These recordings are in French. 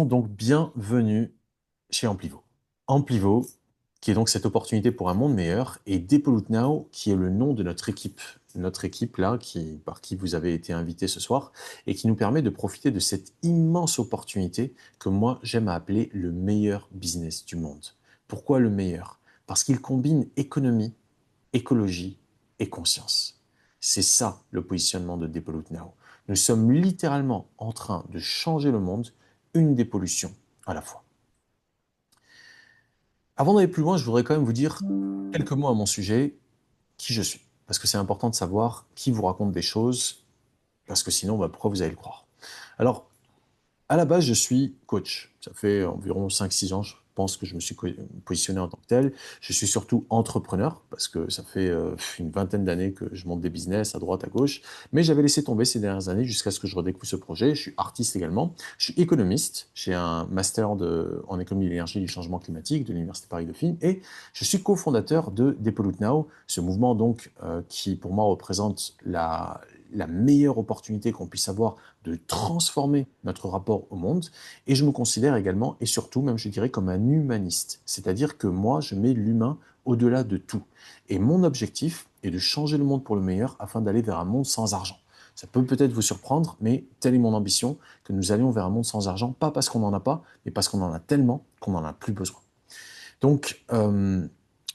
Donc, bienvenue chez Amplivo. Amplivo, qui est donc cette opportunité pour un monde meilleur, et Depollute Now, qui est le nom de notre équipe. Notre équipe là, par qui vous avez été invité ce soir, et qui nous permet de profiter de cette immense opportunité que moi j'aime à appeler le meilleur business du monde. Pourquoi le meilleur? Parce qu'il combine économie, écologie et conscience. C'est ça le positionnement de Depollute Now. Nous sommes littéralement en train de changer le monde, une dépollution à la fois. Avant d'aller plus loin, je voudrais quand même vous dire quelques mots à mon sujet, qui je suis. Parce que c'est important de savoir qui vous raconte des choses, parce que sinon, pourquoi vous allez le croire? Alors, à la base, je suis coach. Ça fait environ 5-6 ans, je pense que je me suis positionné en tant que tel. Je suis surtout entrepreneur parce que ça fait une vingtaine d'années que je monte des business à droite, à gauche. Mais j'avais laissé tomber ces dernières années jusqu'à ce que je redécouvre ce projet. Je suis artiste également. Je suis économiste. J'ai un master en économie de l'énergie et du changement climatique de l'Université Paris-Dauphine. Et je suis cofondateur de Depollute Now, ce mouvement donc qui pour moi représente la meilleure opportunité qu'on puisse avoir de transformer notre rapport au monde. Et je me considère également, et surtout même je dirais, comme un humaniste. C'est-à-dire que moi, je mets l'humain au-delà de tout. Et mon objectif est de changer le monde pour le meilleur afin d'aller vers un monde sans argent. Ça peut peut-être vous surprendre, mais telle est mon ambition, que nous allions vers un monde sans argent, pas parce qu'on n'en a pas, mais parce qu'on en a tellement qu'on n'en a plus besoin. Donc,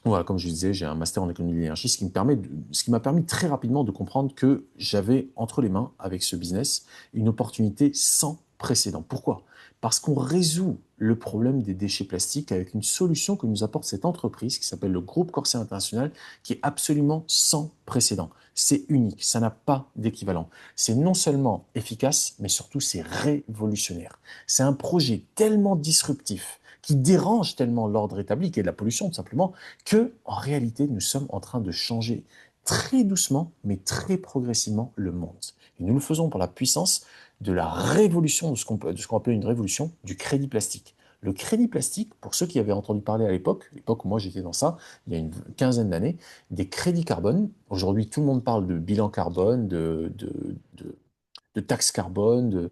voilà, comme je disais, j'ai un master en économie de l'énergie, ce qui m'a permis très rapidement de comprendre que j'avais entre les mains, avec ce business, une opportunité sans précédent. Pourquoi? Parce qu'on résout le problème des déchets plastiques avec une solution que nous apporte cette entreprise qui s'appelle le Groupe Corsair International, qui est absolument sans précédent. C'est unique, ça n'a pas d'équivalent. C'est non seulement efficace, mais surtout c'est révolutionnaire. C'est un projet tellement disruptif qui dérange tellement l'ordre établi, qui est de la pollution tout simplement, que en réalité nous sommes en train de changer très doucement, mais très progressivement le monde. Et nous le faisons par la puissance de la révolution, de ce qu'on appelait une révolution du crédit plastique. Le crédit plastique, pour ceux qui avaient entendu parler à l'époque où moi j'étais dans ça, il y a une quinzaine d'années, des crédits carbone. Aujourd'hui, tout le monde parle de bilan carbone, de taxe carbone,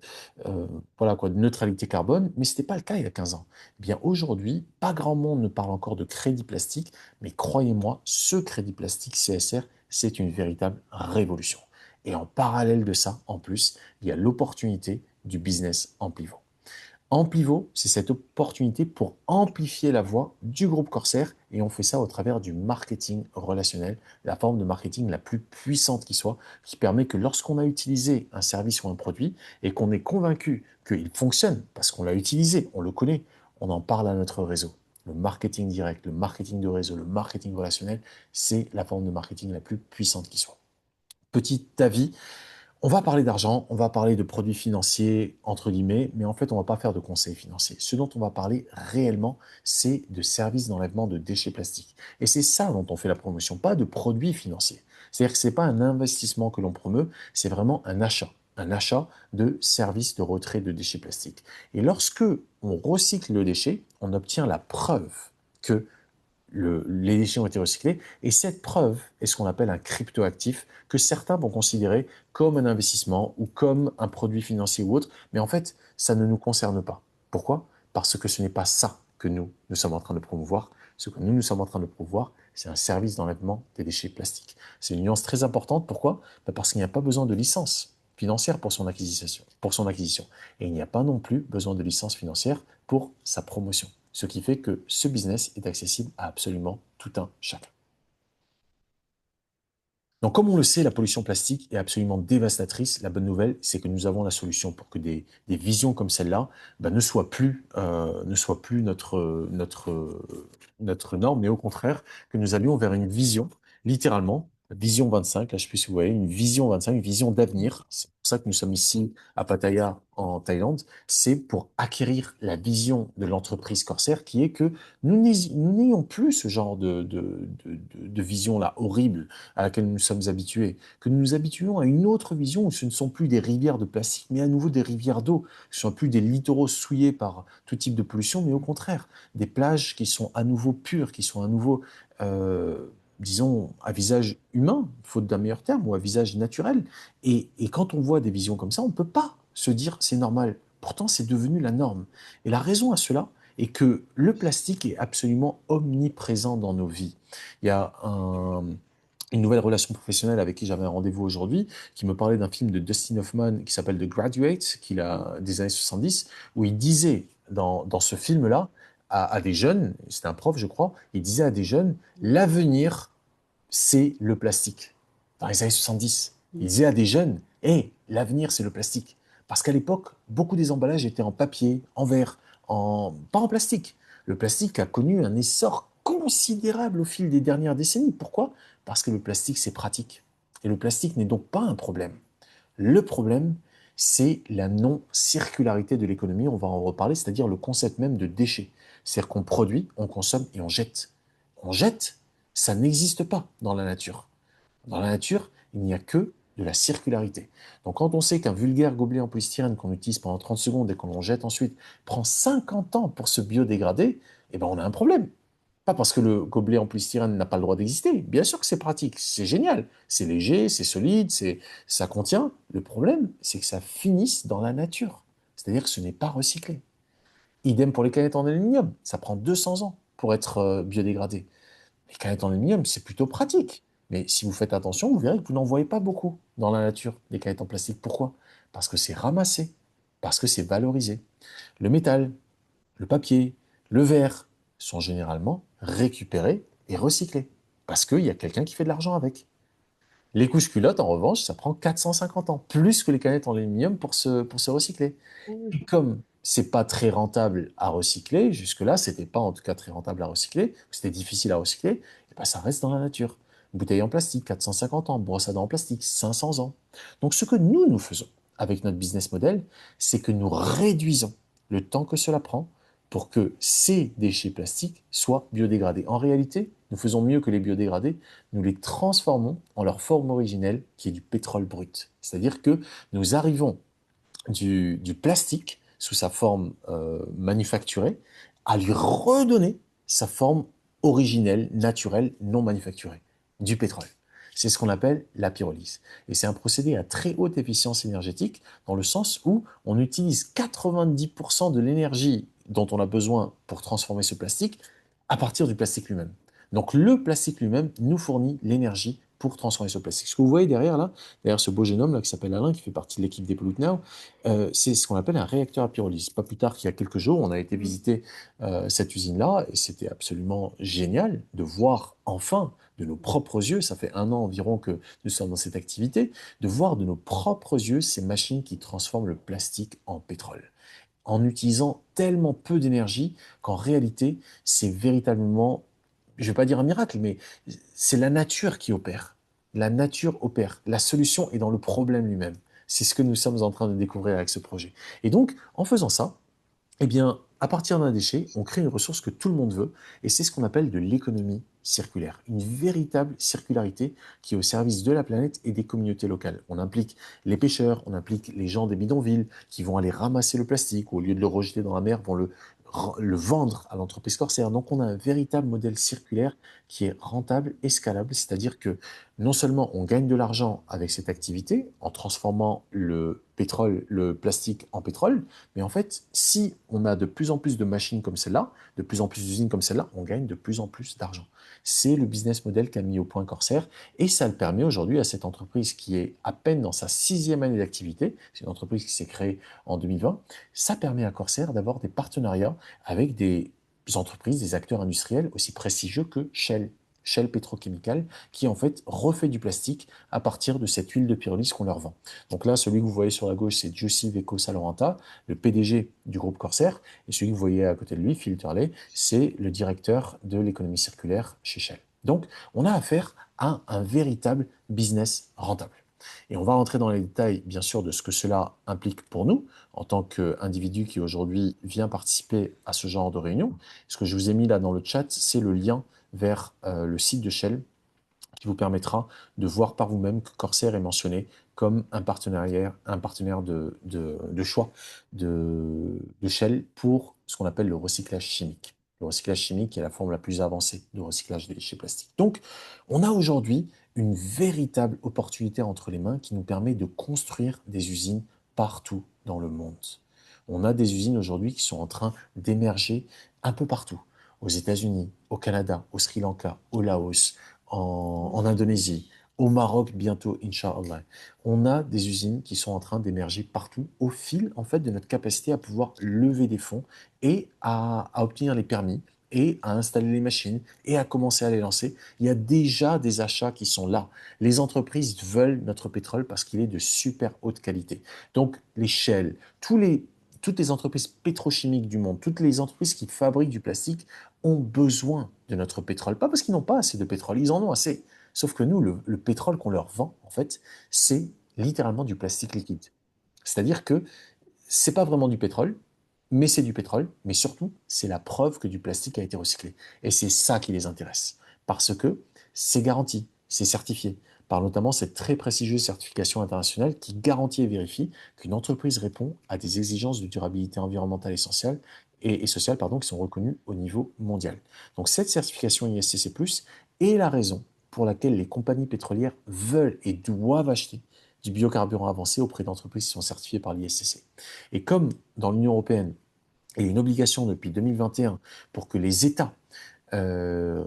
voilà quoi, de neutralité carbone, mais ce n'était pas le cas il y a 15 ans. Eh bien aujourd'hui, pas grand monde ne parle encore de crédit plastique, mais croyez-moi, ce crédit plastique CSR, c'est une véritable révolution. Et en parallèle de ça, en plus, il y a l'opportunité du business en pivot. En pivot, c'est cette opportunité pour amplifier la voix du groupe Corsair et on fait ça au travers du marketing relationnel, la forme de marketing la plus puissante qui soit, qui permet que lorsqu'on a utilisé un service ou un produit et qu'on est convaincu qu'il fonctionne parce qu'on l'a utilisé, on le connaît, on en parle à notre réseau. Le marketing direct, le marketing de réseau, le marketing relationnel, c'est la forme de marketing la plus puissante qui soit. Petit avis, on va parler d'argent, on va parler de produits financiers, entre guillemets, mais en fait, on ne va pas faire de conseils financiers. Ce dont on va parler réellement, c'est de services d'enlèvement de déchets plastiques. Et c'est ça dont on fait la promotion, pas de produits financiers. C'est-à-dire que ce n'est pas un investissement que l'on promeut, c'est vraiment un achat de services de retrait de déchets plastiques. Et lorsque on recycle le déchet, on obtient la preuve que les déchets ont été recyclés. Et cette preuve est ce qu'on appelle un cryptoactif que certains vont considérer comme un investissement ou comme un produit financier ou autre. Mais en fait, ça ne nous concerne pas. Pourquoi? Parce que ce n'est pas ça que nous sommes en train de promouvoir. Ce que nous sommes en train de promouvoir, c'est un service d'enlèvement des déchets plastiques. C'est une nuance très importante. Pourquoi? Parce qu'il n'y a pas besoin de licence financière pour son acquisition. Et il n'y a pas non plus besoin de licence financière pour sa promotion. Ce qui fait que ce business est accessible à absolument tout un chacun. Donc, comme on le sait, la pollution plastique est absolument dévastatrice. La bonne nouvelle, c'est que nous avons la solution pour que des visions comme celle-là ne soient plus notre norme, mais au contraire, que nous allions vers une vision, littéralement, vision 25, là je sais plus si vous voyez, une vision 25, une vision d'avenir. C'est pour ça que nous sommes ici à Pattaya, en Thaïlande. C'est pour acquérir la vision de l'entreprise Corsair qui est que nous n'ayons plus ce genre de vision-là horrible à laquelle nous sommes habitués, que nous nous habituons à une autre vision où ce ne sont plus des rivières de plastique, mais à nouveau des rivières d'eau. Ce ne sont plus des littoraux souillés par tout type de pollution, mais au contraire, des plages qui sont à nouveau pures, qui sont à nouveau, disons, à visage humain, faute d'un meilleur terme, ou à visage naturel. Et quand on voit des visions comme ça, on ne peut pas se dire c'est normal. Pourtant, c'est devenu la norme. Et la raison à cela est que le plastique est absolument omniprésent dans nos vies. Il y a une nouvelle relation professionnelle avec qui j'avais un rendez-vous aujourd'hui, qui me parlait d'un film de Dustin Hoffman qui s'appelle The Graduate, qu'il a des années 70, où il disait dans ce film-là à des jeunes, c'était un prof je crois, il disait à des jeunes, l'avenir c'est le plastique. Dans les années 70, il disait à des jeunes, hé, l'avenir c'est le plastique. Parce qu'à l'époque, beaucoup des emballages étaient en papier, en verre, pas en plastique. Le plastique a connu un essor considérable au fil des dernières décennies. Pourquoi? Parce que le plastique, c'est pratique. Et le plastique n'est donc pas un problème. Le problème, c'est la non-circularité de l'économie. On va en reparler, c'est-à-dire le concept même de déchet. C'est-à-dire qu'on produit, on consomme et on jette. On jette, ça n'existe pas dans la nature. Dans la nature, il n'y a que de la circularité. Donc quand on sait qu'un vulgaire gobelet en polystyrène qu'on utilise pendant 30 secondes et qu'on jette ensuite prend 50 ans pour se biodégrader, eh ben on a un problème. Pas parce que le gobelet en polystyrène n'a pas le droit d'exister. Bien sûr que c'est pratique, c'est génial, c'est léger, c'est solide, ça contient. Le problème, c'est que ça finisse dans la nature. C'est-à-dire que ce n'est pas recyclé. Idem pour les canettes en aluminium. Ça prend 200 ans pour être biodégradé. Les canettes en aluminium, c'est plutôt pratique. Mais si vous faites attention, vous verrez que vous n'en voyez pas beaucoup dans la nature, des canettes en plastique. Pourquoi? Parce que c'est ramassé, parce que c'est valorisé. Le métal, le papier, le verre sont généralement récupérés et recyclés. Parce qu'il y a quelqu'un qui fait de l'argent avec. Les couches culottes, en revanche, ça prend 450 ans, plus que les canettes en aluminium pour se recycler. Et comme c'est pas très rentable à recycler, jusque-là, c'était pas en tout cas très rentable à recycler, c'était difficile à recycler, et ben ça reste dans la nature. Bouteille en plastique, 450 ans, brosse à dents en plastique, 500 ans. Donc ce que nous faisons avec notre business model, c'est que nous réduisons le temps que cela prend pour que ces déchets plastiques soient biodégradés. En réalité, nous faisons mieux que les biodégradés, nous les transformons en leur forme originelle qui est du pétrole brut. C'est-à-dire que nous arrivons du plastique sous sa forme manufacturée à lui redonner sa forme originelle, naturelle, non manufacturée, du pétrole. C'est ce qu'on appelle la pyrolyse. Et c'est un procédé à très haute efficience énergétique dans le sens où on utilise 90% de l'énergie dont on a besoin pour transformer ce plastique à partir du plastique lui-même. Donc le plastique lui-même nous fournit l'énergie pour transformer ce plastique. Ce que vous voyez derrière là, derrière ce beau jeune homme là qui s'appelle Alain, qui fait partie de l'équipe des Pollute Now, c'est ce qu'on appelle un réacteur à pyrolyse. Pas plus tard qu'il y a quelques jours, on a été visiter cette usine-là et c'était absolument génial de voir enfin de nos propres yeux, ça fait 1 an environ que nous sommes dans cette activité, de voir de nos propres yeux ces machines qui transforment le plastique en pétrole en utilisant tellement peu d'énergie qu'en réalité, c'est véritablement, je ne vais pas dire un miracle, mais c'est la nature qui opère. La nature opère. La solution est dans le problème lui-même. C'est ce que nous sommes en train de découvrir avec ce projet. Et donc, en faisant ça, eh bien, à partir d'un déchet, on crée une ressource que tout le monde veut, et c'est ce qu'on appelle de l'économie circulaire. Une véritable circularité qui est au service de la planète et des communautés locales. On implique les pêcheurs, on implique les gens des bidonvilles qui vont aller ramasser le plastique, ou au lieu de le rejeter dans la mer, vont le vendre à l'entreprise corsaire. Donc on a un véritable modèle circulaire qui est rentable et scalable, c'est-à-dire que non seulement on gagne de l'argent avec cette activité en transformant le pétrole, le plastique en pétrole, mais en fait, si on a de plus en plus de machines comme celle-là, de plus en plus d'usines comme celle-là, on gagne de plus en plus d'argent. C'est le business model qu'a mis au point Corsair et ça le permet aujourd'hui à cette entreprise qui est à peine dans sa 6e année d'activité, c'est une entreprise qui s'est créée en 2020, ça permet à Corsair d'avoir des partenariats avec des entreprises, des acteurs industriels aussi prestigieux que Shell. Shell Petrochemical, qui en fait refait du plastique à partir de cette huile de pyrolyse qu'on leur vend. Donc là, celui que vous voyez sur la gauche, c'est Giussi Vecco Salorenta, le PDG du groupe Corsair, et celui que vous voyez à côté de lui, Phil Turley, c'est le directeur de l'économie circulaire chez Shell. Donc, on a affaire à un véritable business rentable. Et on va rentrer dans les détails, bien sûr, de ce que cela implique pour nous, en tant qu'individu qui aujourd'hui vient participer à ce genre de réunion. Ce que je vous ai mis là dans le chat, c'est le lien vers le site de Shell qui vous permettra de voir par vous-même que Corsair est mentionné comme un partenaire de choix de Shell pour ce qu'on appelle le recyclage chimique. Le recyclage chimique est la forme la plus avancée de recyclage des déchets plastiques. Donc, on a aujourd'hui une véritable opportunité entre les mains qui nous permet de construire des usines partout dans le monde. On a des usines aujourd'hui qui sont en train d'émerger un peu partout, aux États-Unis, au Canada, au Sri Lanka, au Laos, en Indonésie, au Maroc bientôt, Inch'Allah. On a des usines qui sont en train d'émerger partout au fil en fait de notre capacité à pouvoir lever des fonds et à obtenir les permis et à installer les machines et à commencer à les lancer. Il y a déjà des achats qui sont là. Les entreprises veulent notre pétrole parce qu'il est de super haute qualité. Donc les Shell, toutes les entreprises pétrochimiques du monde, toutes les entreprises qui fabriquent du plastique ont besoin de notre pétrole. Pas parce qu'ils n'ont pas assez de pétrole, ils en ont assez. Sauf que nous, le pétrole qu'on leur vend, en fait, c'est littéralement du plastique liquide. C'est-à-dire que c'est pas vraiment du pétrole, mais c'est du pétrole, mais surtout, c'est la preuve que du plastique a été recyclé. Et c'est ça qui les intéresse. Parce que c'est garanti, c'est certifié, par notamment cette très prestigieuse certification internationale qui garantit et vérifie qu'une entreprise répond à des exigences de durabilité environnementale essentielles et sociale qui sont reconnues au niveau mondial. Donc cette certification ISCC+, est la raison pour laquelle les compagnies pétrolières veulent et doivent acheter du biocarburant avancé auprès d'entreprises qui sont certifiées par l'ISCC. Et comme dans l'Union européenne, il y a une obligation depuis 2021 pour que les États euh,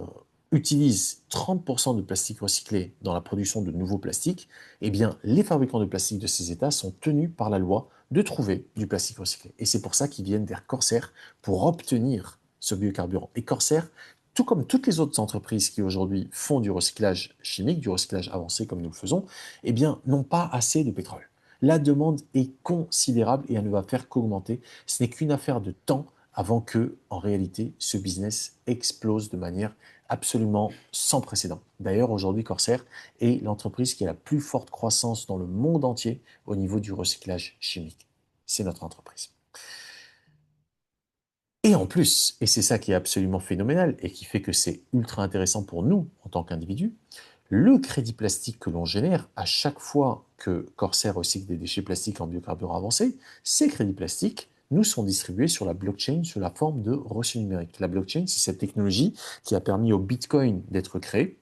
utilisent 30% de plastique recyclé dans la production de nouveaux plastiques, eh bien, les fabricants de plastique de ces États sont tenus par la loi de trouver du plastique recyclé. Et c'est pour ça qu'ils viennent vers Corsair pour obtenir ce biocarburant. Et Corsair, tout comme toutes les autres entreprises qui aujourd'hui font du recyclage chimique, du recyclage avancé comme nous le faisons, eh bien, n'ont pas assez de pétrole. La demande est considérable et elle ne va faire qu'augmenter. Ce n'est qu'une affaire de temps avant que, en réalité, ce business explose de manière absolument sans précédent. D'ailleurs, aujourd'hui, Corsair est l'entreprise qui a la plus forte croissance dans le monde entier au niveau du recyclage chimique. C'est notre entreprise. Et en plus, et c'est ça qui est absolument phénoménal et qui fait que c'est ultra intéressant pour nous en tant qu'individus, le crédit plastique que l'on génère à chaque fois que Corsair recycle des déchets plastiques en biocarburant avancé, ces crédits plastiques nous sont distribués sur la blockchain sous la forme de reçus numériques. La blockchain, c'est cette technologie qui a permis au Bitcoin d'être créé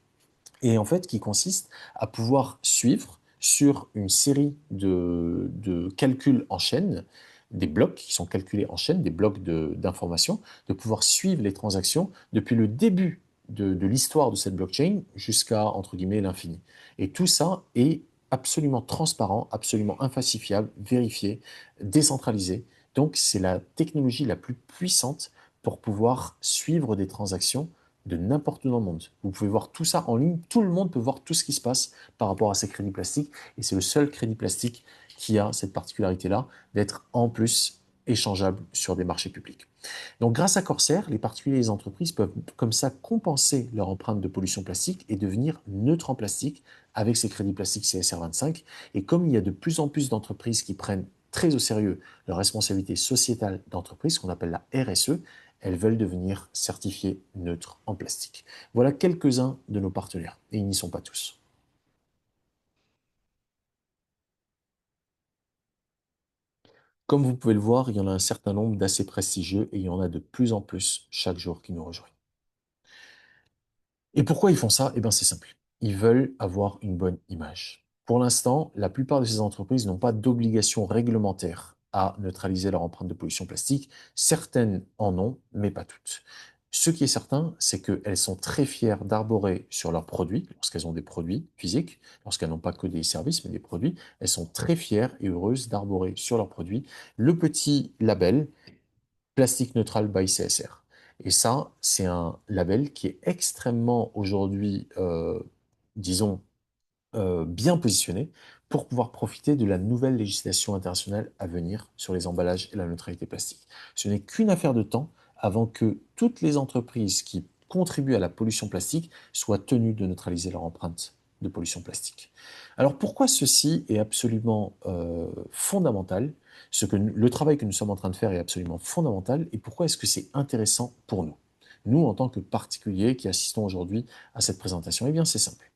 et en fait qui consiste à pouvoir suivre sur une série de calculs en chaîne, des blocs qui sont calculés en chaîne, des blocs d'informations, de pouvoir suivre les transactions depuis le début de l'histoire de cette blockchain jusqu'à, entre guillemets, l'infini. Et tout ça est absolument transparent, absolument infalsifiable, vérifié, décentralisé. Donc c'est la technologie la plus puissante pour pouvoir suivre des transactions de n'importe où dans le monde. Vous pouvez voir tout ça en ligne, tout le monde peut voir tout ce qui se passe par rapport à ces crédits plastiques, et c'est le seul crédit plastique qui a cette particularité-là d'être en plus échangeable sur des marchés publics. Donc grâce à Corsair, les particuliers et les entreprises peuvent comme ça compenser leur empreinte de pollution plastique et devenir neutres en plastique avec ces crédits plastiques CSR25. Et comme il y a de plus en plus d'entreprises qui prennent très au sérieux leur responsabilité sociétale d'entreprise, qu'on appelle la RSE, elles veulent devenir certifiées neutres en plastique. Voilà quelques-uns de nos partenaires, et ils n'y sont pas tous. Comme vous pouvez le voir, il y en a un certain nombre d'assez prestigieux et il y en a de plus en plus chaque jour qui nous rejoignent. Et pourquoi ils font ça? Eh bien, c'est simple. Ils veulent avoir une bonne image. Pour l'instant, la plupart de ces entreprises n'ont pas d'obligation réglementaire à neutraliser leur empreinte de pollution plastique. Certaines en ont, mais pas toutes. Ce qui est certain, c'est qu'elles sont très fières d'arborer sur leurs produits, lorsqu'elles ont des produits physiques, lorsqu'elles n'ont pas que des services, mais des produits, elles sont très fières et heureuses d'arborer sur leurs produits le petit label Plastique Neutral by CSR. Et ça, c'est un label qui est extrêmement aujourd'hui, disons, bien positionné pour pouvoir profiter de la nouvelle législation internationale à venir sur les emballages et la neutralité plastique. Ce n'est qu'une affaire de temps avant que toutes les entreprises qui contribuent à la pollution plastique soient tenues de neutraliser leur empreinte de pollution plastique. Alors pourquoi ceci est absolument fondamental, le travail que nous sommes en train de faire est absolument fondamental et pourquoi est-ce que c'est intéressant pour nous, nous en tant que particuliers qui assistons aujourd'hui à cette présentation? Eh bien c'est simple.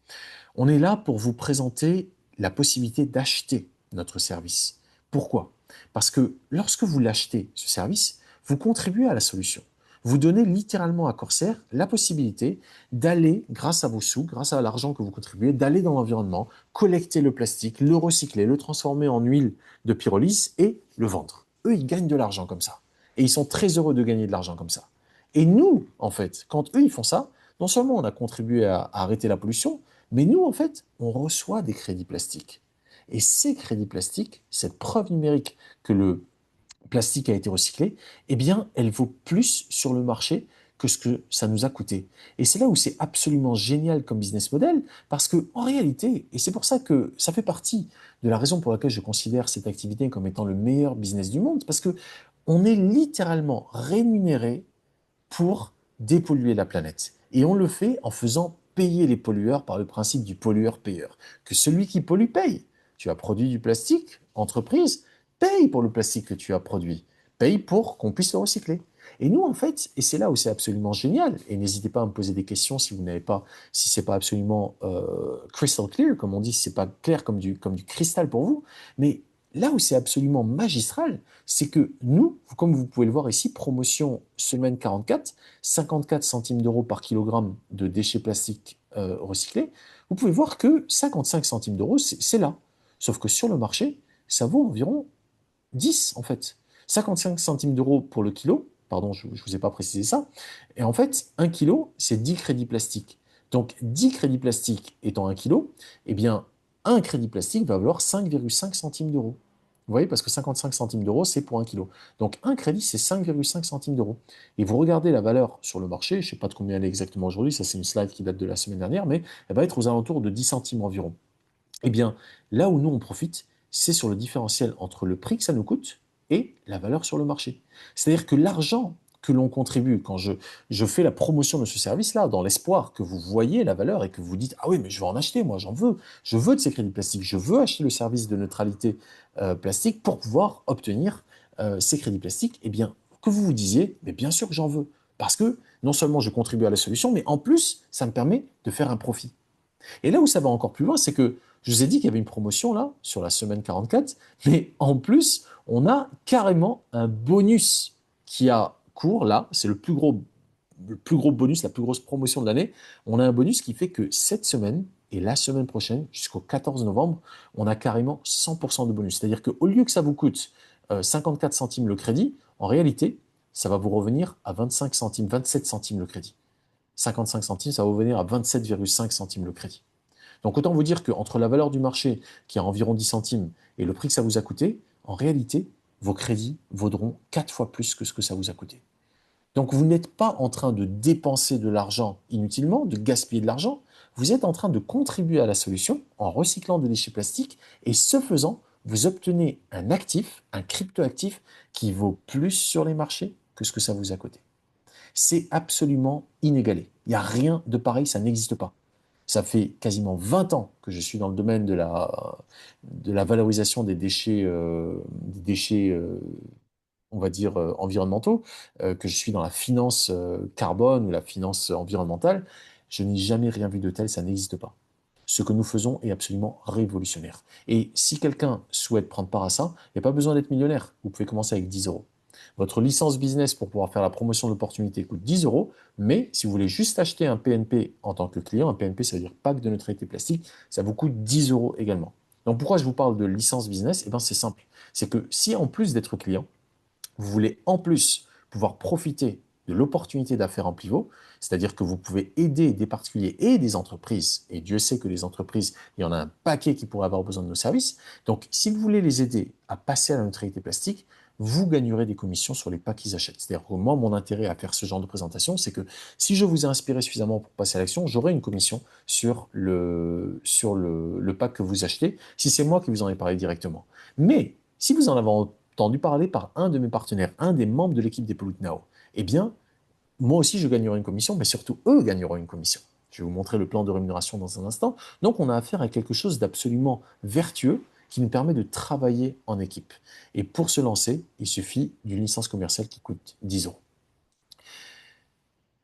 On est là pour vous présenter la possibilité d'acheter notre service. Pourquoi? Parce que lorsque vous l'achetez, ce service, vous contribuez à la solution. Vous donnez littéralement à Corsair la possibilité d'aller, grâce à vos sous, grâce à l'argent que vous contribuez, d'aller dans l'environnement, collecter le plastique, le recycler, le transformer en huile de pyrolyse et le vendre. eux, ils gagnent de l'argent comme ça. Et ils sont très heureux de gagner de l'argent comme ça. Et nous, en fait, quand eux, ils font ça, non seulement on a contribué à arrêter la pollution, mais nous, en fait, on reçoit des crédits plastiques. Et ces crédits plastiques, cette preuve numérique que le plastique a été recyclé, eh bien, elle vaut plus sur le marché que ce que ça nous a coûté. Et c'est là où c'est absolument génial comme business model, parce que en réalité, et c'est pour ça que ça fait partie de la raison pour laquelle je considère cette activité comme étant le meilleur business du monde, parce que on est littéralement rémunéré pour dépolluer la planète. Et on le fait en faisant payer les pollueurs par le principe du pollueur-payeur. Que celui qui pollue paye. Tu as produit du plastique, entreprise, paye pour le plastique que tu as produit. Paye pour qu'on puisse le recycler. Et nous, en fait, et c'est là où c'est absolument génial, et n'hésitez pas à me poser des questions si vous n'avez pas, si c'est pas absolument crystal clear, comme on dit, si c'est pas clair comme du cristal pour vous, mais là où c'est absolument magistral, c'est que nous, comme vous pouvez le voir ici, promotion semaine 44, 54 centimes d'euros par kilogramme de déchets plastiques recyclés, vous pouvez voir que 55 centimes d'euros, c'est là. Sauf que sur le marché, ça vaut environ 10 en fait. 55 centimes d'euros pour le kilo, pardon, je ne vous ai pas précisé ça, et en fait, un kilo, c'est 10 crédits plastiques. Donc 10 crédits plastiques étant un kilo, eh bien, un crédit plastique va valoir 5,5 centimes d'euros. Vous voyez, parce que 55 centimes d'euros, c'est pour un kilo. Donc un crédit, c'est 5,5 centimes d'euros. Et vous regardez la valeur sur le marché, je ne sais pas de combien elle est exactement aujourd'hui, ça c'est une slide qui date de la semaine dernière, mais elle va être aux alentours de 10 centimes environ. Eh bien, là où nous on profite, c'est sur le différentiel entre le prix que ça nous coûte et la valeur sur le marché. C'est-à-dire que l'argent que l'on contribue quand je fais la promotion de ce service-là, dans l'espoir que vous voyez la valeur et que vous dites, ah oui, mais je vais en acheter, moi j'en veux, je veux de ces crédits plastiques, je veux acheter le service de neutralité plastique pour pouvoir obtenir ces crédits plastiques, eh bien, que vous vous disiez, mais bien sûr que j'en veux. Parce que non seulement je contribue à la solution, mais en plus, ça me permet de faire un profit. Et là où ça va encore plus loin, c'est que je vous ai dit qu'il y avait une promotion là, sur la semaine 44, mais en plus, on a carrément un bonus qui a cours là, c'est le plus gros bonus, la plus grosse promotion de l'année. On a un bonus qui fait que cette semaine et la semaine prochaine, jusqu'au 14 novembre, on a carrément 100% de bonus. C'est-à-dire qu'au lieu que ça vous coûte 54 centimes le crédit, en réalité, ça va vous revenir à 25 centimes, 27 centimes le crédit. 55 centimes, ça va vous venir à 27,5 centimes le crédit. Donc autant vous dire qu'entre la valeur du marché, qui est à environ 10 centimes, et le prix que ça vous a coûté, en réalité, vos crédits vaudront 4 fois plus que ce que ça vous a coûté. Donc vous n'êtes pas en train de dépenser de l'argent inutilement, de gaspiller de l'argent, vous êtes en train de contribuer à la solution en recyclant des déchets plastiques, et ce faisant, vous obtenez un actif, un cryptoactif, qui vaut plus sur les marchés que ce que ça vous a coûté. C'est absolument inégalé. Il n'y a rien de pareil, ça n'existe pas. Ça fait quasiment 20 ans que je suis dans le domaine de la valorisation des déchets on va dire, environnementaux, que je suis dans la finance carbone ou la finance environnementale. Je n'ai jamais rien vu de tel, ça n'existe pas. Ce que nous faisons est absolument révolutionnaire. Et si quelqu'un souhaite prendre part à ça, il n'y a pas besoin d'être millionnaire. Vous pouvez commencer avec 10 euros. Votre licence business pour pouvoir faire la promotion de l'opportunité coûte 10 euros, mais si vous voulez juste acheter un PNP en tant que client, un PNP, ça veut dire pack de neutralité plastique, ça vous coûte 10 euros également. Donc pourquoi je vous parle de licence business? Eh bien c'est simple. C'est que si en plus d'être client, vous voulez en plus pouvoir profiter de l'opportunité d'affaires en pivot, c'est-à-dire que vous pouvez aider des particuliers et des entreprises, et Dieu sait que les entreprises, il y en a un paquet qui pourraient avoir besoin de nos services. Donc, si vous voulez les aider à passer à la neutralité plastique, vous gagnerez des commissions sur les packs qu'ils achètent. C'est-à-dire que moi, mon intérêt à faire ce genre de présentation, c'est que si je vous ai inspiré suffisamment pour passer à l'action, j'aurai une commission sur le pack que vous achetez, si c'est moi qui vous en ai parlé directement. Mais si vous en avez entendu parler par un de mes partenaires, un des membres de l'équipe des Pollute Now, eh bien, moi aussi, je gagnerai une commission, mais surtout, eux gagneront une commission. Je vais vous montrer le plan de rémunération dans un instant. Donc, on a affaire à quelque chose d'absolument vertueux qui nous permet de travailler en équipe. Et pour se lancer, il suffit d'une licence commerciale qui coûte 10 euros.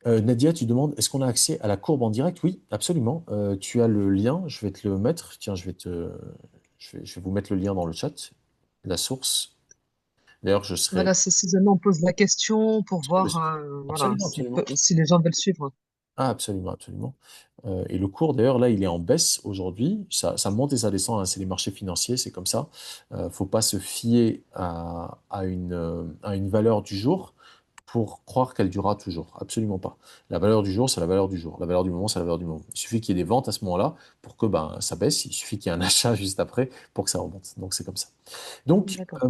Nadia, tu demandes, est-ce qu'on a accès à la courbe en direct? Oui, absolument. Tu as le lien, je vais te le mettre. Tiens, je vais vous mettre le lien dans le chat, la source. D'ailleurs, je serai Voilà, c'est si jamais on pose la question pour voir absolument, voilà, absolument. si les gens veulent suivre. Ah, absolument, absolument. Et le cours, d'ailleurs, là, il est en baisse aujourd'hui. Ça monte et ça descend, hein. C'est les marchés financiers, c'est comme ça. Faut pas se fier à une valeur du jour pour croire qu'elle durera toujours. Absolument pas. La valeur du jour, c'est la valeur du jour. La valeur du moment, c'est la valeur du moment. Il suffit qu'il y ait des ventes à ce moment-là pour que ben, ça baisse. Il suffit qu'il y ait un achat juste après pour que ça remonte. Donc, c'est comme ça. Donc, D'accord.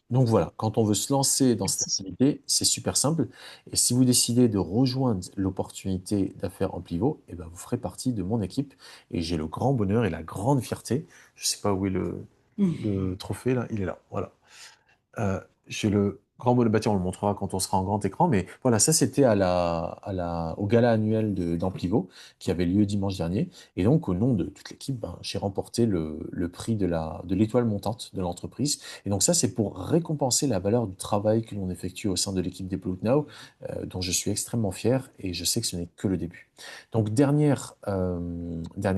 donc voilà, quand on veut se lancer dans Pas de cette souci. activité, c'est super simple. Et si vous décidez de rejoindre l'opportunité d'affaires en pivot, eh ben vous ferez partie de mon équipe. Et j'ai le grand bonheur et la grande fierté. Je sais pas où est le trophée là, il est là. Voilà. J'ai le grand bonheur, bah tiens, on le montrera quand on sera en grand écran, mais voilà, ça c'était au gala annuel d'Amplivo qui avait lieu dimanche dernier. Et donc, au nom de toute l'équipe, ben, j'ai remporté le prix de l'étoile montante de l'entreprise. Et donc, ça, c'est pour récompenser la valeur du travail que l'on effectue au sein de l'équipe Deploy Now, dont je suis extrêmement fier et je sais que ce n'est que le début. Donc, dernière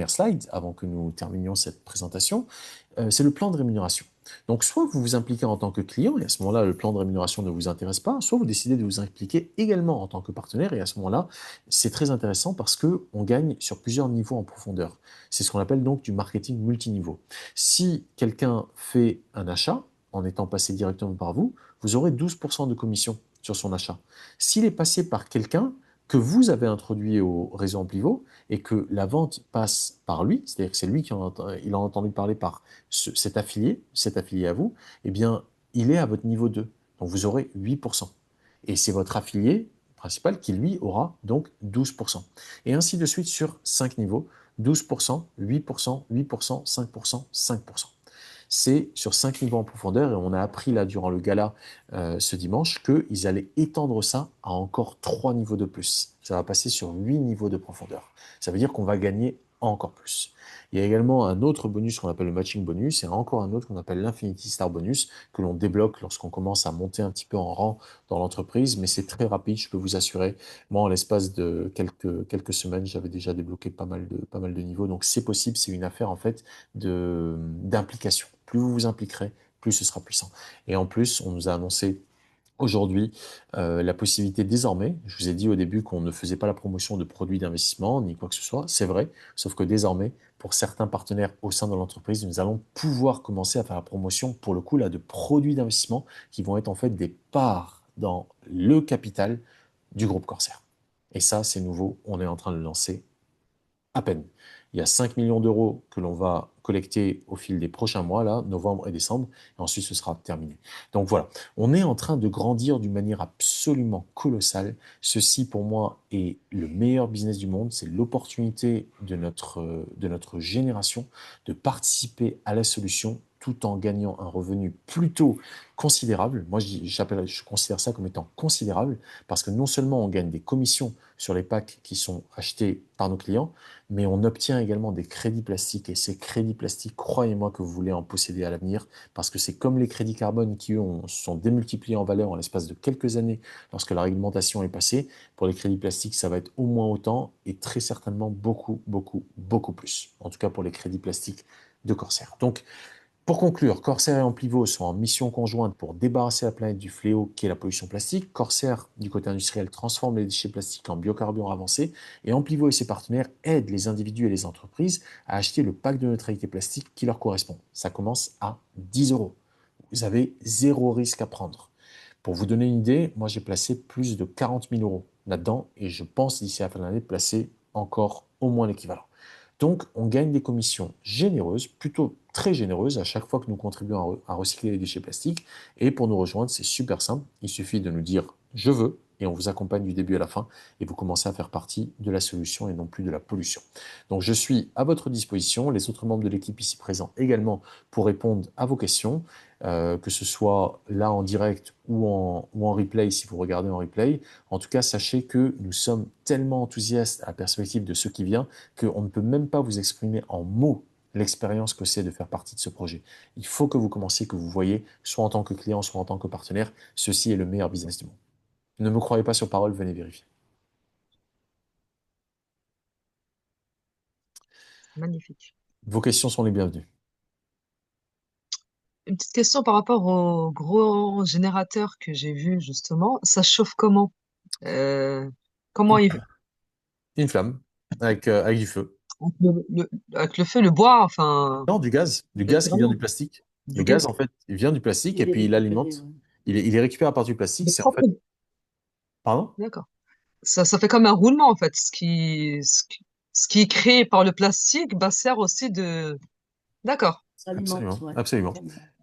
slide avant que nous terminions cette présentation, c'est le plan de rémunération. Donc, soit vous vous impliquez en tant que client, et à ce moment-là, le plan de rémunération ne vous intéresse pas, soit vous décidez de vous impliquer également en tant que partenaire, et à ce moment-là, c'est très intéressant parce que on gagne sur plusieurs niveaux en profondeur. C'est ce qu'on appelle donc du marketing multiniveau. Si quelqu'un fait un achat, en étant passé directement par vous, vous aurez 12% de commission sur son achat. S'il est passé par quelqu'un que vous avez introduit au réseau Amplivo et que la vente passe par lui, c'est-à-dire que c'est lui il a entendu parler par cet affilié à vous, eh bien, il est à votre niveau 2. Donc, vous aurez 8%. Et c'est votre affilié principal qui, lui, aura donc 12%. Et ainsi de suite sur 5 niveaux, 12%, 8%, 8%, 5%, 5%. C'est sur 5 niveaux en profondeur et on a appris là durant le gala ce dimanche qu'ils allaient étendre ça à encore 3 niveaux de plus. Ça va passer sur 8 niveaux de profondeur. Ça veut dire qu'on va gagner encore plus. Il y a également un autre bonus qu'on appelle le matching bonus et encore un autre qu'on appelle l'Infinity Star bonus que l'on débloque lorsqu'on commence à monter un petit peu en rang dans l'entreprise, mais c'est très rapide, je peux vous assurer. Moi, en l'espace de quelques semaines, j'avais déjà débloqué pas mal de niveaux, donc c'est possible, c'est une affaire en fait d'implication. Plus vous vous impliquerez, plus ce sera puissant. Et en plus, on nous a annoncé aujourd'hui la possibilité désormais, je vous ai dit au début qu'on ne faisait pas la promotion de produits d'investissement ni quoi que ce soit, c'est vrai, sauf que désormais, pour certains partenaires au sein de l'entreprise, nous allons pouvoir commencer à faire la promotion, pour le coup, là, de produits d'investissement qui vont être en fait des parts dans le capital du groupe Corsair. Et ça, c'est nouveau, on est en train de le lancer à peine. Il y a 5 millions d'euros que l'on va collecter au fil des prochains mois, là, novembre et décembre, et ensuite ce sera terminé. Donc voilà, on est en train de grandir d'une manière absolument colossale. Ceci, pour moi, est le meilleur business du monde. C'est l'opportunité de notre génération de participer à la solution tout en gagnant un revenu plutôt considérable. Moi, je considère ça comme étant considérable parce que non seulement on gagne des commissions sur les packs qui sont achetés par nos clients, mais on obtient également des crédits plastiques. Et ces crédits plastiques, croyez-moi que vous voulez en posséder à l'avenir, parce que c'est comme les crédits carbone qui, eux, sont démultipliés en valeur en l'espace de quelques années lorsque la réglementation est passée. Pour les crédits plastiques, ça va être au moins autant et très certainement beaucoup, beaucoup, beaucoup plus. En tout cas pour les crédits plastiques de Corsair. Donc, pour conclure, Corsair et Amplivo sont en mission conjointe pour débarrasser la planète du fléau qui est la pollution plastique. Corsair, du côté industriel, transforme les déchets plastiques en biocarburants avancés et Amplivo et ses partenaires aident les individus et les entreprises à acheter le pack de neutralité plastique qui leur correspond. Ça commence à 10 euros. Vous avez zéro risque à prendre. Pour vous donner une idée, moi j'ai placé plus de 40 000 euros là-dedans et je pense d'ici à la fin de l'année placer encore au moins l'équivalent. Donc, on gagne des commissions généreuses, plutôt très généreuses, à chaque fois que nous contribuons à recycler les déchets plastiques. Et pour nous rejoindre, c'est super simple. Il suffit de nous dire je veux et on vous accompagne du début à la fin et vous commencez à faire partie de la solution et non plus de la pollution. Donc, je suis à votre disposition, les autres membres de l'équipe ici présents également pour répondre à vos questions, que ce soit là en direct ou en replay si vous regardez en replay. En tout cas, sachez que nous sommes tellement enthousiastes à la perspective de ce qui vient qu'on ne peut même pas vous exprimer en mots l'expérience que c'est de faire partie de ce projet. Il faut que vous commenciez, que vous voyez, soit en tant que client, soit en tant que partenaire, ceci est le meilleur business du monde. Ne me croyez pas sur parole, venez vérifier. Magnifique. Vos questions sont les bienvenues. Une petite question par rapport au gros générateur que j'ai vu justement. Ça chauffe comment? Comment Une il, flamme. Une flamme avec du feu. avec avec le feu, le bois, enfin, Non, du gaz qui vient du naturellement, plastique. Le du gaz, gaz. en fait, il vient du plastique et Il est puis il récupéré, alimente. ouais. Il est récupéré à partir du plastique. Le C'est en propre, fait. Pardon? d'accord. Ça fait comme un roulement, en fait. Ce qui est créé par le plastique, bah, sert aussi de, d'accord. Ça alimente, Absolument, ouais. absolument.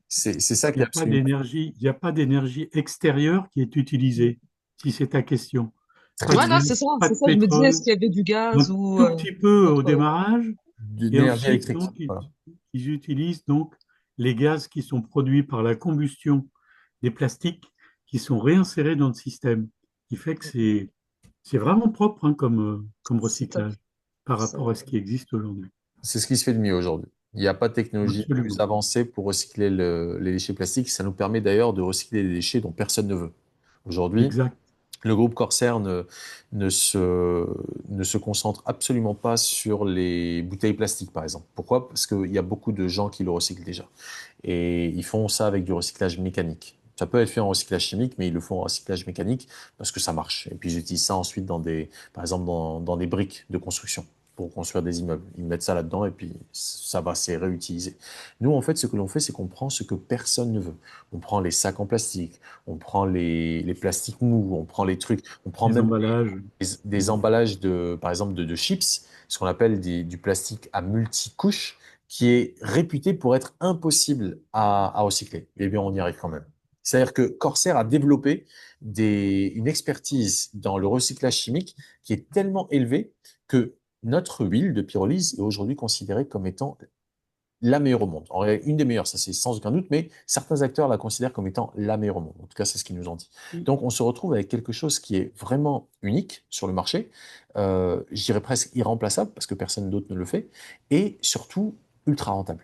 C'est ça Il qui n'y est a pas absolument d'énergie, il n'y a pas d'énergie extérieure qui est utilisée, si c'est ta question. Pas très de Voilà, gaz, pas c'est de ça. Je me disais, est-ce pétrole, qu'il y avait du un gaz ou tout petit peu au autre. démarrage, et d'énergie ensuite, électrique. donc, Voilà. ils utilisent donc les gaz qui sont produits par la combustion des plastiques qui sont réinsérés dans le système, qui fait que c'est vraiment propre hein, comme C'est top. recyclage par Ça- rapport à ce qui existe aujourd'hui. C'est ce qui se fait de mieux aujourd'hui. Il n'y a pas de technologie plus Absolument. avancée pour recycler les déchets plastiques. Ça nous permet d'ailleurs de recycler des déchets dont personne ne veut. Aujourd'hui, Exact. le groupe Corsair ne se, ne se concentre absolument pas sur les bouteilles plastiques, par exemple. Pourquoi? Parce qu'il y a beaucoup de gens qui le recyclent déjà. Et ils font ça avec du recyclage mécanique. Ça peut être fait en recyclage chimique, mais ils le font en recyclage mécanique parce que ça marche. Et puis ils utilisent ça ensuite par exemple, dans des briques de construction pour construire des immeubles. Ils mettent ça là-dedans et puis ça va, c'est réutilisé. Nous, en fait, ce que l'on fait, c'est qu'on prend ce que personne ne veut. On prend les sacs en plastique, on prend les plastiques mous, on prend les trucs, on prend Les même emballages. des emballages par exemple, de chips, ce qu'on appelle du plastique à multicouches, qui est réputé pour être impossible à recycler. Eh bien, on y arrive quand même. C'est-à-dire que Corsair a développé une expertise dans le recyclage chimique qui est tellement élevée que notre huile de pyrolyse est aujourd'hui considérée comme étant la meilleure au monde. En réalité, une des meilleures, ça c'est sans aucun doute, mais certains acteurs la considèrent comme étant la meilleure au monde. En tout cas, c'est ce qu'ils nous ont dit. Mm. Donc, on se retrouve avec quelque chose qui est vraiment unique sur le marché, je dirais presque irremplaçable parce que personne d'autre ne le fait, et surtout ultra rentable.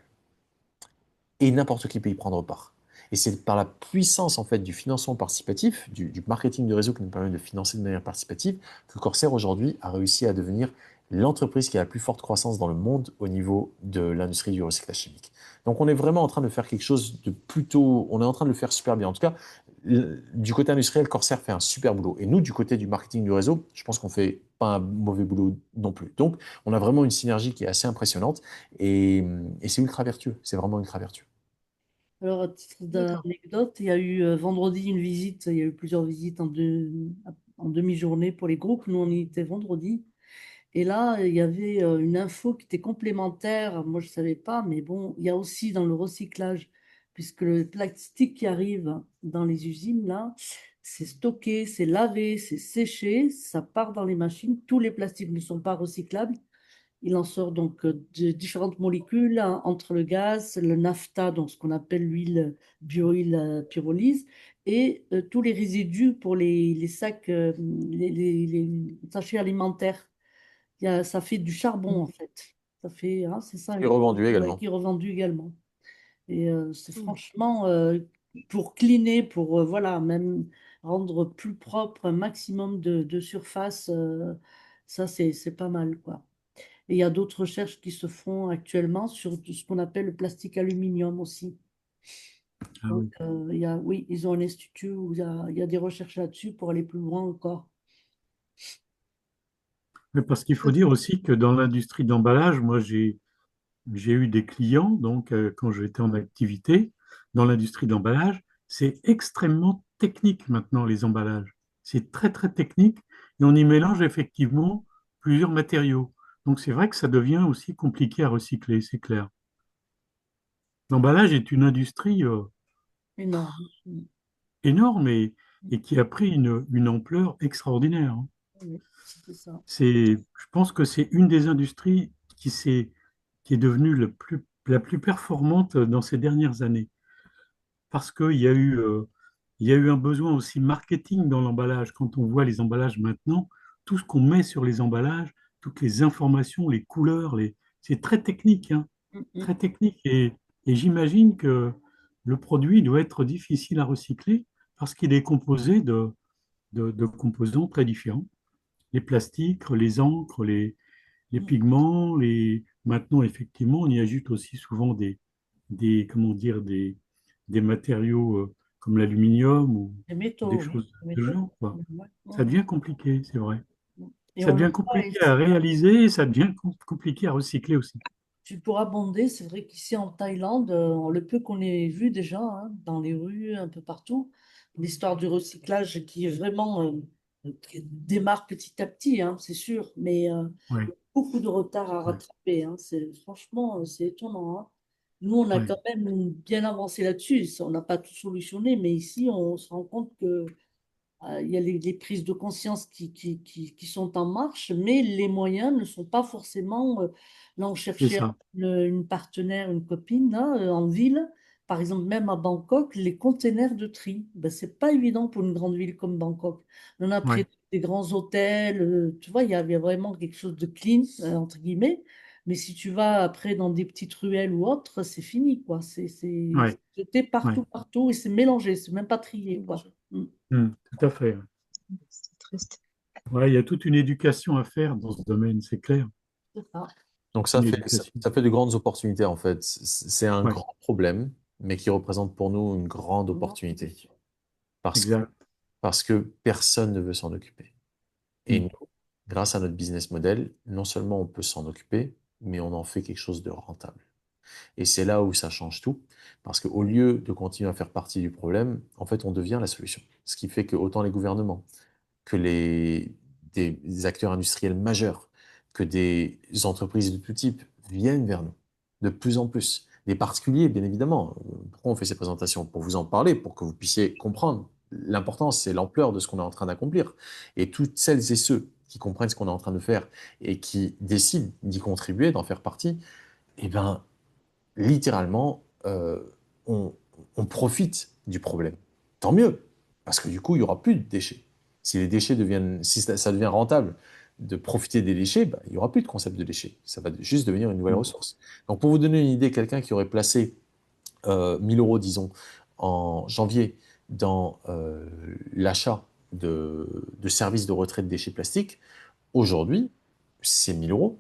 Et n'importe qui peut y prendre part. Et c'est par la puissance en fait du financement participatif, du marketing de réseau qui nous permet de financer de manière participative, que Corsair aujourd'hui a réussi à devenir l'entreprise qui a la plus forte croissance dans le monde au niveau de l'industrie du recyclage chimique. Donc on est vraiment en train de faire quelque chose de plutôt, on est en train de le faire super bien. En tout cas, du côté industriel, Corsair fait un super boulot. Et nous, du côté du marketing du réseau, je pense qu'on fait pas un mauvais boulot non plus. Donc on a vraiment une synergie qui est assez impressionnante et c'est ultra vertueux. C'est vraiment ultra vertueux. Alors, à titre D'accord. d'anecdote, il y a eu vendredi une visite, il y a eu plusieurs visites en demi-journée pour les groupes. Nous, on y était vendredi. Et là, il y avait une info qui était complémentaire. Moi, je ne savais pas, mais bon, il y a aussi dans le recyclage, puisque le plastique qui arrive dans les usines, là, c'est stocké, c'est lavé, c'est séché, ça part dans les machines. Tous les plastiques ne sont pas recyclables. Il en sort donc de différentes molécules hein, entre le gaz, le naphta, donc ce qu'on appelle l'huile biohuile pyrolyse, et tous les résidus pour les sacs, les sachets alimentaires. Ça fait du charbon en fait. Ça fait, hein, c'est ça, Et revendu ouais, également. qui est revendu également. Et c'est Mm. franchement pour cleaner, pour voilà, même rendre plus propre un maximum de surface, ça c'est pas mal quoi. Et il y a d'autres recherches qui se font actuellement sur ce qu'on appelle le plastique aluminium aussi. Ah Donc, oui. oui, ils ont un institut où il y a des recherches là-dessus pour aller plus loin encore. Mais parce qu'il faut Ça, dire aussi que dans l'industrie d'emballage, moi j'ai eu des clients, donc quand j'étais en activité dans l'industrie d'emballage, c'est extrêmement technique maintenant les emballages. C'est très très technique et on y mélange effectivement plusieurs matériaux. Donc c'est vrai que ça devient aussi compliqué à recycler, c'est clair. L'emballage est une industrie Énorme. Mm. énorme et qui a pris une ampleur extraordinaire, hein. Oui, c'est ça. Je pense que c'est une des industries qui est devenue la plus performante dans ces dernières années. Parce il y a eu un besoin aussi marketing dans l'emballage. Quand on voit les emballages maintenant, tout ce qu'on met sur les emballages, toutes les informations, les couleurs, c'est très technique, hein, Mm, mm. très technique. Et j'imagine que le produit doit être difficile à recycler parce qu'il est composé de composants très différents. Les plastiques, les encres, les Mm. pigments, maintenant, effectivement, on y ajoute aussi souvent comment dire, des matériaux comme l'aluminium ou Les des métaux, oui. choses Les de ce métaux. genre, quoi. Ouais, ouais, Ça ouais. devient compliqué, c'est vrai. Et Ça on le devient voit, compliqué à réaliser et ça devient compliqué à recycler aussi. tu pourras abonder. C'est vrai qu'ici en Thaïlande, le peu qu'on ait vu déjà, hein, dans les rues, un peu partout, l'histoire du recyclage qui est vraiment qui démarre petit à petit, hein, c'est sûr, mais Oui, beaucoup de retard à oui, rattraper, hein. Franchement, c'est étonnant, hein. Nous, on a oui, quand même bien avancé là-dessus. On n'a pas tout solutionné, mais ici, on se rend compte que il y a les prises de conscience qui sont en marche, mais les moyens ne sont pas forcément. Là, on c'est cherchait ça. une partenaire, une copine, là, en ville. Par exemple, même à Bangkok, les containers de tri, ben, c'est pas évident pour une grande ville comme Bangkok. On a Oui, près des grands hôtels, tu vois, il y a vraiment quelque chose de clean, entre guillemets. Mais si tu vas après dans des petites ruelles ou autres, c'est fini, quoi. C'est oui, jeté oui. partout, partout, et c'est mélangé, c'est même pas trié, quoi. Mm. Tout à fait. C'est triste. Ouais, il y a toute une éducation à faire dans ce domaine, c'est clair. C'est ça. Donc Une éducation. ça fait de grandes opportunités en fait. C'est un Oui, grand problème, mais qui représente pour nous une grande Non, opportunité. Parce que, exact. parce que personne ne veut s'en occuper. Et Mm. nous, grâce à notre business model, non seulement on peut s'en occuper, mais on en fait quelque chose de rentable. Et c'est là où ça change tout, parce qu'au lieu de continuer à faire partie du problème, en fait, on devient la solution. Ce qui fait que autant les gouvernements que des acteurs industriels majeurs, que des entreprises de tout type viennent vers nous, de plus en plus. Des particuliers, bien évidemment. Pourquoi on fait ces présentations? Pour vous en parler, pour que vous puissiez comprendre l'importance et l'ampleur de ce qu'on est en train d'accomplir. Et toutes celles et ceux qui comprennent ce qu'on est en train de faire et qui décident d'y contribuer, d'en faire partie, eh ben, littéralement, on, on profite du problème. Tant mieux, parce que du coup, il y aura plus de déchets. Si les déchets deviennent, si ça devient rentable de profiter des déchets, bah, il y aura plus de concept de déchets. Ça va juste devenir une nouvelle Mm. ressource. Donc, pour vous donner une idée, quelqu'un qui aurait placé 1000 euros, disons, en janvier dans l'achat de services de retrait de déchets plastiques, aujourd'hui, ces 1000 euros,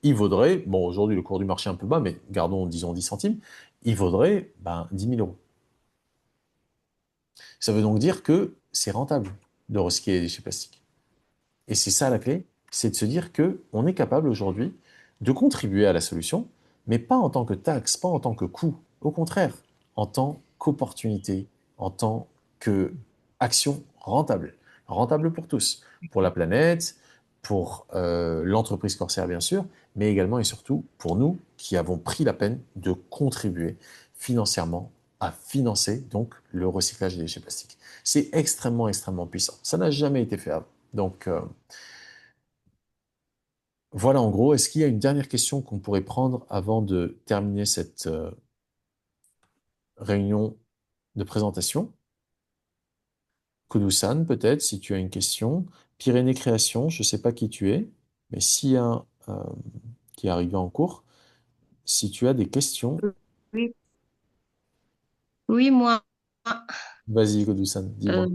il vaudrait, bon, aujourd'hui le cours du marché est un peu bas, mais gardons, disons, 10 centimes, il vaudrait 10 000 euros. Ça veut donc dire que c'est rentable de recycler les déchets plastiques. Et c'est ça la clé, c'est de se dire que on est capable aujourd'hui de contribuer à la solution, mais pas en tant que taxe, pas en tant que coût, au contraire, en tant qu'opportunité, en tant que action rentable. Rentable pour tous, pour la planète, pour l'entreprise corsaire bien sûr, mais également et surtout pour nous qui avons pris la peine de contribuer financièrement à financer donc le recyclage des déchets plastiques. C'est extrêmement, extrêmement puissant. Ça n'a jamais été fait avant. Donc, voilà en gros. Est-ce qu'il y a une dernière question qu'on pourrait prendre avant de terminer cette réunion de présentation? Kudu-san, peut-être, si tu as une question. Pyrénées Création, je ne sais pas qui tu es, mais s'il y a un qui est arrivé en cours, si tu as des questions, Oui, oui, moi. vas-y, Kudu-san, dis-moi.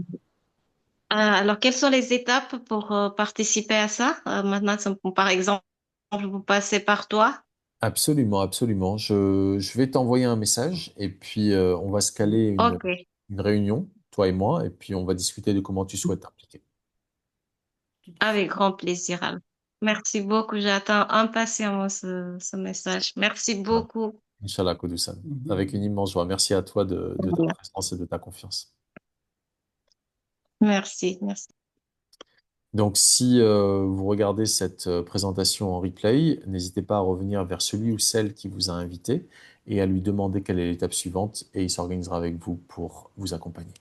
Alors, quelles sont les étapes pour participer à ça? Maintenant, par exemple, vous passez par toi. Absolument, absolument. Je vais t'envoyer un message et puis on va se caler Ok, une réunion, toi et moi, et puis on va discuter de comment tu souhaites t'impliquer. Tout à fait. avec grand plaisir. Alors. Merci beaucoup. J'attends impatiemment ce message. Merci Voilà. beaucoup. Inch'Allah, Kudu-san. Avec une Mhm. immense joie. Merci à toi de ta présence et de ta confiance. Merci, merci. Donc, si vous regardez cette présentation en replay, n'hésitez pas à revenir vers celui ou celle qui vous a invité et à lui demander quelle est l'étape suivante et il s'organisera avec vous pour vous accompagner.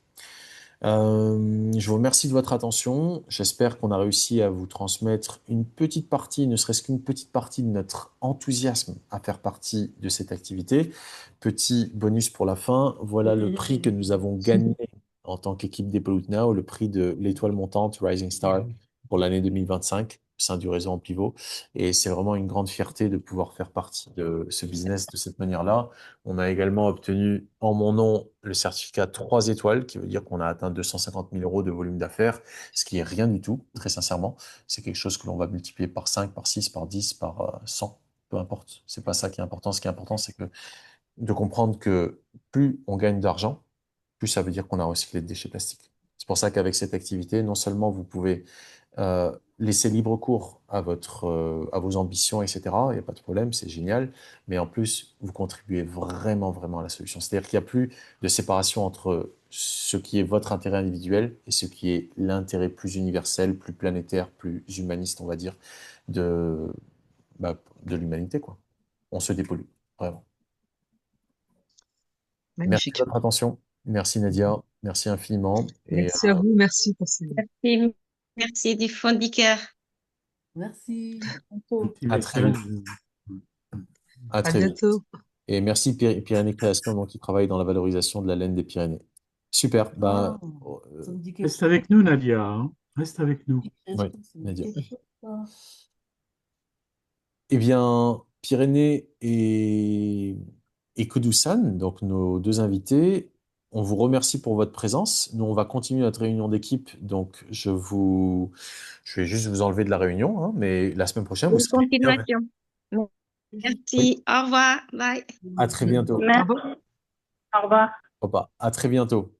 Je vous remercie de votre attention. J'espère qu'on a réussi à vous transmettre une petite partie, ne serait-ce qu'une petite partie de notre enthousiasme à faire partie de cette activité. Petit bonus pour la fin. Voilà le prix que nous avons gagné en tant qu'équipe des Pollute Now, le prix de l'étoile montante Rising Star pour l'année 2025 au sein du réseau en pivot. Et c'est vraiment une grande fierté de pouvoir faire partie de ce business de cette manière-là. On a également obtenu en mon nom le certificat 3 étoiles, qui veut dire qu'on a atteint 250 000 euros de volume d'affaires, ce qui est rien du tout, très sincèrement. C'est quelque chose que l'on va multiplier par 5, par 6, par 10, par 100, peu importe. C'est pas ça qui est important. Ce qui est important, c'est que de comprendre que plus on gagne d'argent, plus ça veut dire qu'on a recyclé de déchets plastiques. C'est pour ça qu'avec cette activité, non seulement vous pouvez Laissez libre cours à à vos ambitions, etc. Il n'y a pas de problème, c'est génial. Mais en plus, vous contribuez vraiment, vraiment à la solution. C'est-à-dire qu'il n'y a plus de séparation entre ce qui est votre intérêt individuel et ce qui est l'intérêt plus universel, plus planétaire, plus humaniste, on va dire, de, de l'humanité, quoi. On se dépollue, vraiment. Merci de Magnifique. votre attention. Merci Nadia. Merci infiniment. Et Merci à vous, merci pour ces... Merci, merci du fond du cœur. Merci. À bientôt. Petit à très vite. message. À À très vite. bientôt. Et merci Pyrénées Création, donc, qui travaille dans la valorisation de la laine des Pyrénées. Super. Ah, Euh, ça me dit quelque Reste chose. avec nous, Nadia, hein. Reste avec nous. ouais, Ça me dit Nadia. quelque chose, ça. Eh bien, Pyrénées et Koudoussane, donc nos deux invités, on vous remercie pour votre présence. Nous, on va continuer notre réunion d'équipe. Donc, je vais juste vous enlever de la réunion, hein, mais la semaine prochaine, vous Bonne serez les bienvenus. continuation. Oui, Merci. Au revoir. Bye. à très bientôt. Au Merci. revoir. Au revoir. Au revoir. À très bientôt.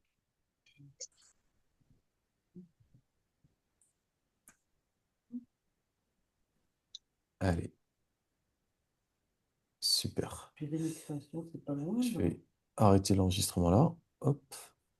Allez, super. Pyrénées Création, c'est pas loin, Je non? vais arrêter l'enregistrement là. Hop.